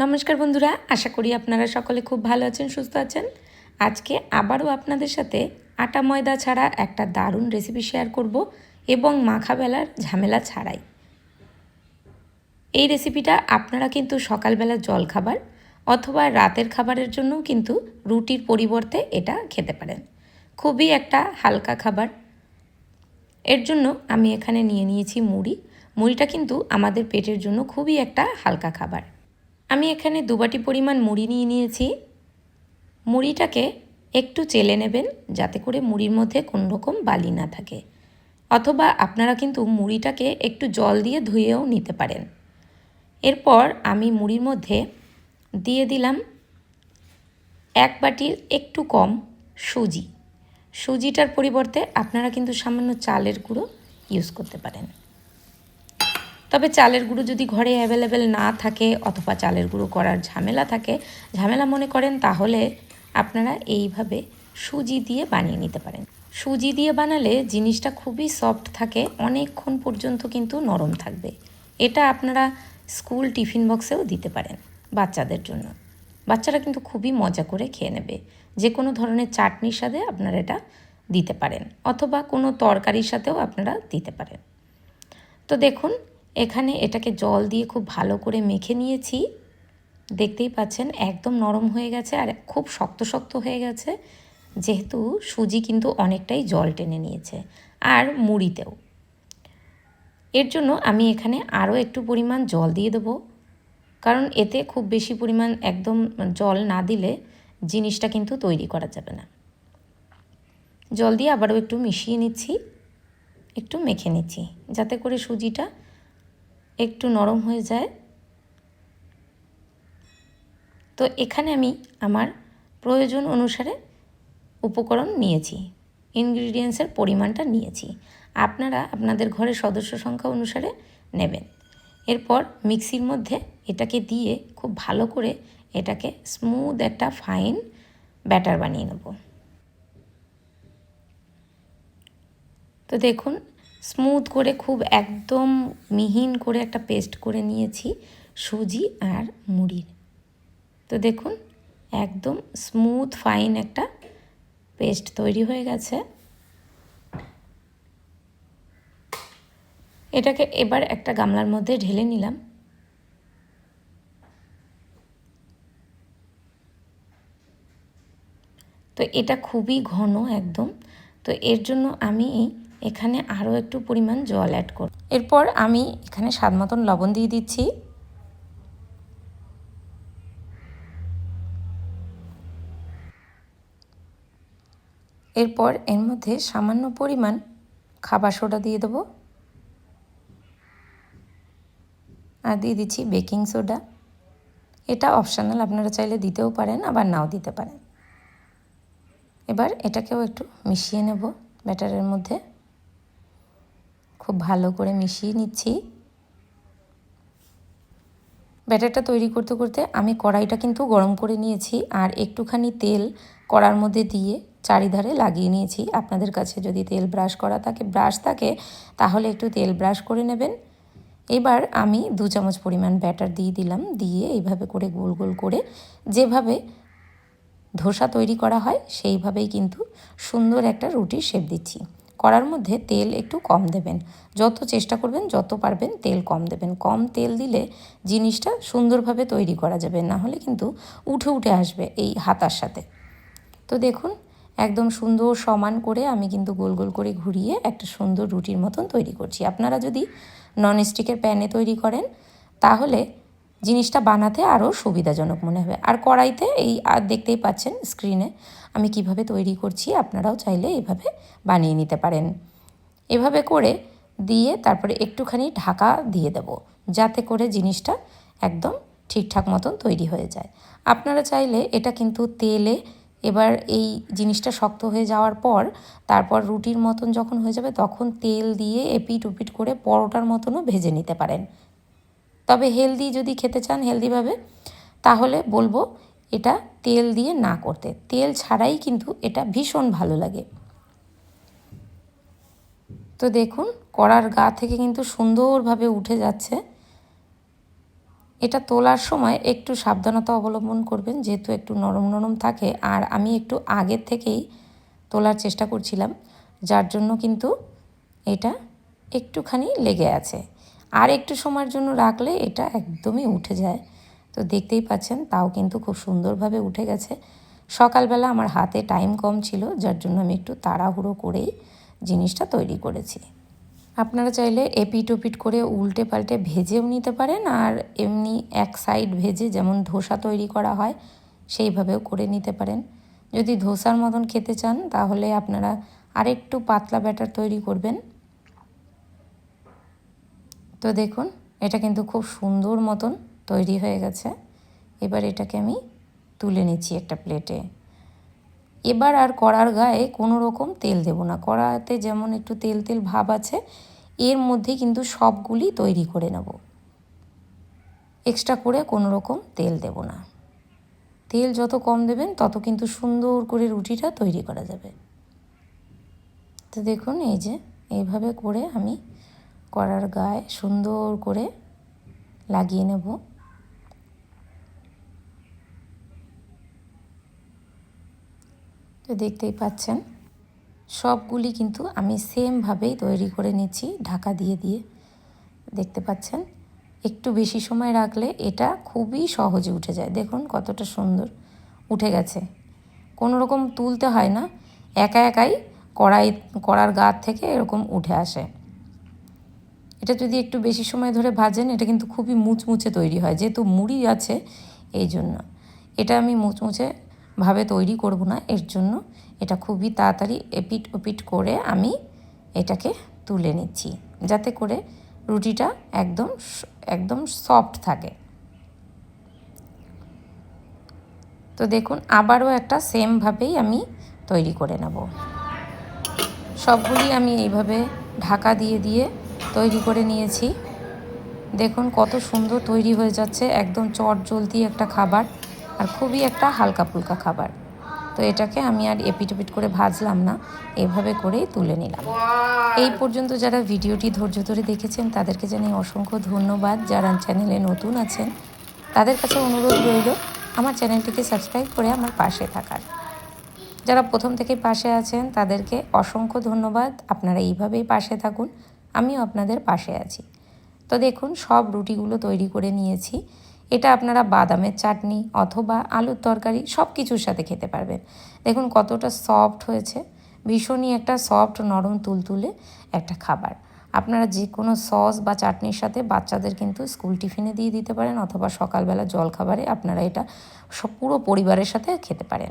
নমস্কার বন্ধুরা, আশা করি আপনারা সকলে খুব ভালো আছেন, সুস্থ আছেন। আজকে আবারও আপনাদের সাথে আটা ময়দা ছাড়া একটা দারুণ রেসিপি শেয়ার করব এবং মাখা বেলার ঝামেলা ছাড়াই। এই রেসিপিটা আপনারা কিন্তু সকালবেলার জলখাবার অথবা রাতের খাবারের জন্যও কিন্তু রুটির পরিবর্তে এটা খেতে পারেন। খুবই একটা হালকা খাবার। এর জন্য আমি এখানে নিয়ে নিয়েছি মুড়ি। মুড়িটা কিন্তু আমাদের পেটের জন্য খুবই একটা হালকা খাবার। আমি এখানে 2 বাটি পরিমাণ মুড়ি নিয়ে নিয়েছি। মুড়িটাকে একটু চেলে নেবেন যাতে করে মুড়ির মধ্যে কোনো রকম বালি না থাকে, অথবা আপনারা কিন্তু মুড়িটাকে একটু জল দিয়ে ধুয়েও নিতে পারেন। এরপর আমি মুড়ির মধ্যে দিয়ে দিলাম 1 বাটির একটু কম সুজি। সুজিটার পরিবর্তে আপনারা কিন্তু সামান্য চালের গুঁড়ো ইউজ করতে পারেন। তবে চালের গুঁড়ো যদি ঘরে অ্যাভেলেবেল না থাকে অথবা চালের গুঁড়ো করার ঝামেলা মনে করেন, তাহলে আপনারা এইভাবে সুজি দিয়ে বানিয়ে নিতে পারেন। সুজি দিয়ে বানালে জিনিসটা খুবই সফট থাকে, অনেকক্ষণ পর্যন্ত কিন্তু নরম থাকবে। এটা আপনারা স্কুল টিফিন বক্সেও দিতে পারেন বাচ্চাদের জন্য। বাচ্চারা কিন্তু খুবই মজা করে খেয়ে নেবে। যে কোনো ধরনের চাটনির সাথে আপনারা এটা দিতে পারেন, অথবা কোনো তরকারির সাথেও আপনারা দিতে পারেন। তো দেখুন, এখানে এটাকে জল দিয়ে খুব ভালো করে মেখে নিয়েছি। দেখতেই পাচ্ছেন একদম নরম হয়ে গেছে আর খুব শক্ত শক্ত হয়ে গেছে, যেহেতু সুজি কিন্তু অনেকটাই জল টেনে নিয়েছে, আর মুড়িতেও। এর জন্য আমি এখানে আরও একটু পরিমাণ জল দিয়ে দেবো, কারণ এতে খুব বেশি পরিমাণ একদম জল না দিলে জিনিসটা কিন্তু তৈরি করা যাবে না। জল দিয়ে আবারও একটু মিশিয়ে নিচ্ছি, একটু মেখে নিচ্ছি যাতে করে সুজিটা একটু নরম হয়ে যায়। তো এখানে আমি আমার প্রয়োজন অনুসারে উপকরণ নিয়েছি, ইনগ্রিডিয়েন্টসের পরিমাণটা নিয়েছি। আপনারা আপনাদের ঘরের সদস্য সংখ্যা অনুসারে নেবেন। এরপর মিক্সির মধ্যে এটাকে দিয়ে খুব ভালো করে এটাকে স্মুথ একটা ফাইন ব্যাটার বানিয়ে নেব। তো দেখুন, স্মুথ করে খুব একদম মিহিন করে একটা পেস্ট করে নিয়েছি সুজি আর মুড়ির। তো দেখুন, একদম স্মুথ ফাইন একটা পেস্ট তৈরি হয়ে গেছে। এটাকে এবার একটা গামলার মধ্যে ঢেলে নিলাম। তো এটা খুবই ঘন একদম। তো এর জন্য আমি এখানে আরও একটু পরিমাণ জল অ্যাড করব। এরপর আমি এখানে স্বাদ মতন লবণ দিয়ে দিচ্ছি। এরপর এর মধ্যে সামান্য পরিমাণ খাবার সোডা দিয়ে দেবো, আর দিয়ে দিচ্ছি বেকিং সোডা। এটা অপশনাল, আপনারা চাইলে দিতেও পারেন আবার নাও দিতে পারেন। এবার এটাকেও একটু মিশিয়ে নেব ব্যাটারের মধ্যে, খুব ভালো করে মিশিয়ে নিচ্ছি। ব্যাটারটা তৈরি করতে করতে আমি কড়াইটা কিন্তু গরম করে নিয়েছি, আর একটুখানি তেল কড়ার মধ্যে দিয়ে চারিধারে লাগিয়ে নিয়েছি। আপনাদের কাছে যদি তেল ব্রাশ থাকে তাহলে একটু তেল ব্রাশ করে নেবেন। এবার আমি 2 চামচ পরিমাণ ব্যাটার দিয়ে দিলাম, দিয়ে এইভাবে করে গোল গোল করে যেভাবে ধোসা তৈরি করা হয় সেইভাবেই কিন্তু সুন্দর একটা রুটির শেপ দিচ্ছি। কড়ার মধ্যে তেল একটু কম দেবেন, যত চেষ্টা করবেন যত পারবেন তেল কম দেবেন। কম তেল দিলে জিনিসটা সুন্দরভাবে তৈরি করা যাবে, না হলে কিন্তু উঠে উঠে আসবে এই হাতার সাথে। তো দেখুন, একদম সুন্দর সমান করে আমি কিন্তু গোল গোল করে ঘুরিয়ে একটা সুন্দর রুটির মতন তৈরি করছি। আপনারা যদি ননস্টিকের প্যানে তৈরি করেন তাহলে জিনিসটা বানাতে আরও সুবিধাজনক মনে হবে। আর কড়াইতে আর দেখতেই পাচ্ছেন স্ক্রিনে আমি কিভাবে তৈরি করছি, আপনারাও চাইলে এইভাবে বানিয়ে নিতে পারেন। এভাবে করে দিয়ে তারপরে একটুখানি ঢাকা দিয়ে দেব, যাতে করে জিনিসটা একদম ঠিকঠাক মতন তৈরি হয়ে যায়। আপনারা চাইলে এটা কিন্তু তেলে এবার এই জিনিসটা শক্ত হয়ে যাওয়ার পর তারপর রুটির মতন যখন হয়ে যাবে তখন তেল দিয়ে এপিট ওপিট করে পরোটার মতনও ভেজে নিতে পারেন। তবে হেলদি যদি খেতে চান হেলদিভাবে, তাহলে বলবো এটা তেল দিয়ে না করতে। তেল ছাড়াই কিন্তু এটা ভীষণ ভালো লাগে। তো দেখুন, কড়ার গা থেকে কিন্তু সুন্দরভাবে উঠে যাচ্ছে। এটা তোলার সময় একটু সাবধানতা অবলম্বন করবেন, যেহেতু একটু নরম নরম থাকে, আর আমি একটু আগের থেকেই তোলার চেষ্টা করছিলাম, যার জন্য কিন্তু এটা একটুখানি লেগে আছে। আর একটু সময়ের জন্য রাখলে এটা একদমই উঠে যায়। তো দেখতেই পাচ্ছেন, তাও কিন্তু খুব সুন্দরভাবে উঠে গেছে। সকালবেলা আমার হাতে টাইম কম ছিল, যার জন্য আমি একটু তাড়াহুড়ো করেই জিনিসটা তৈরি করেছি। আপনারা চাইলে এপিট ওপিট করে উল্টে পাল্টে ভেজেও নিতে পারেন, আর এমনি এক সাইড ভেজে যেমন ধোসা তৈরি করা হয় সেইভাবেও করে নিতে পারেন। যদি ধোসার মতন খেতে চান তাহলে আপনারা আরেকটু পাতলা ব্যাটার তৈরি করবেন। তো দেখুন, এটা কিন্তু খুব সুন্দর মতন তৈরি হয়ে গেছে। এবার এটাকে আমি তুলে নিচ্ছি একটা প্লেটে। এবার আর কড়ার গায়ে কোনো রকম তেল দেব না। কড়াতে যেমন একটু তেল তেল ভাব আছে, এর মধ্যে কিন্তু সবগুলি তৈরি করে নেব। এক্সট্রা করে কোনো রকম তেল দেব না। তেল যত কম দেবেন তত কিন্তু সুন্দর করে রুটিটা তৈরি করা যাবে। তো দেখুন, এই যে এইভাবে করে আমি কড়ার গায়ে সুন্দর করে লাগিয়ে নেব। তো দেখতেই পাচ্ছেন, সবগুলি কিন্তু আমি সেমভাবেই তৈরি করে নিচ্ছি ঢাকা দিয়ে দিয়ে। দেখতে পাচ্ছেন, একটু বেশি সময় রাখলে এটা খুবই সহজে উঠে যায়। দেখুন কতটা সুন্দর উঠে গেছে, কোনো রকম তুলতে হয় না, একা একাই কড়ার গা থেকে এরকম উঠে আসে। এটা যদি একটু বেশি সময় ধরে ভাজেন, এটা কিন্তু খুবই মুচমুচে তৈরি হয়, যেহেতু মুড়ি আছে এই জন্য। এটা আমি মুচমুচে ভাবে তৈরি করব না, এর জন্য এটা খুবই তাড়াতাড়ি এপিট ওপিট করে আমি এটাকে তুলে নিচ্ছি, যাতে করে রুটিটা একদম একদম সফট থাকে। তো দেখুন, আবারও একটা সেমভাবেই আমি তৈরি করে নেব। সবগুলি আমি এইভাবে ঢাকা দিয়ে দিয়ে তৈরি করে নিয়েছি। দেখুন কত সুন্দর তৈরি হয়ে যাচ্ছে, একদম চটজলদি একটা খাবার, আর খুবই একটা হালকা ফুলকা খাবার। তো এটাকে আমি আর এপিট ওপিট করে ভাজলাম না, এভাবে করেই তুলে নিলাম। এই পর্যন্ত যারা ভিডিওটি ধৈর্য ধরে দেখেছেন তাদেরকে জানাই অসংখ্য ধন্যবাদ। যারা চ্যানেলে নতুন আছেন তাদের কাছে অনুরোধ রইল আমার চ্যানেলটিকে সাবস্ক্রাইব করে আমার পাশে থাকার। যারা প্রথম থেকে পাশে আছেন তাদেরকে অসংখ্য ধন্যবাদ। আপনারা এইভাবেই পাশে থাকুন, আমিও আপনাদের পাশে আছি। তো দেখুন, সব রুটিগুলো তৈরি করে নিয়েছি। এটা আপনারা বাদামের চাটনি অথবা আলুর তরকারি সব কিছুর সাথে খেতে পারবেন। দেখুন কতটা সফট হয়েছে, ভীষণই একটা সফট নরম তুলতুলে একটা খাবার। আপনারা যে কোনো সস বা চাটনির সাথে বাচ্চাদের কিন্তু স্কুল টিফিনে দিয়ে দিতে পারেন, অথবা সকালবেলা জলখাবারে আপনারা এটা পুরো পরিবারের সাথে খেতে পারেন।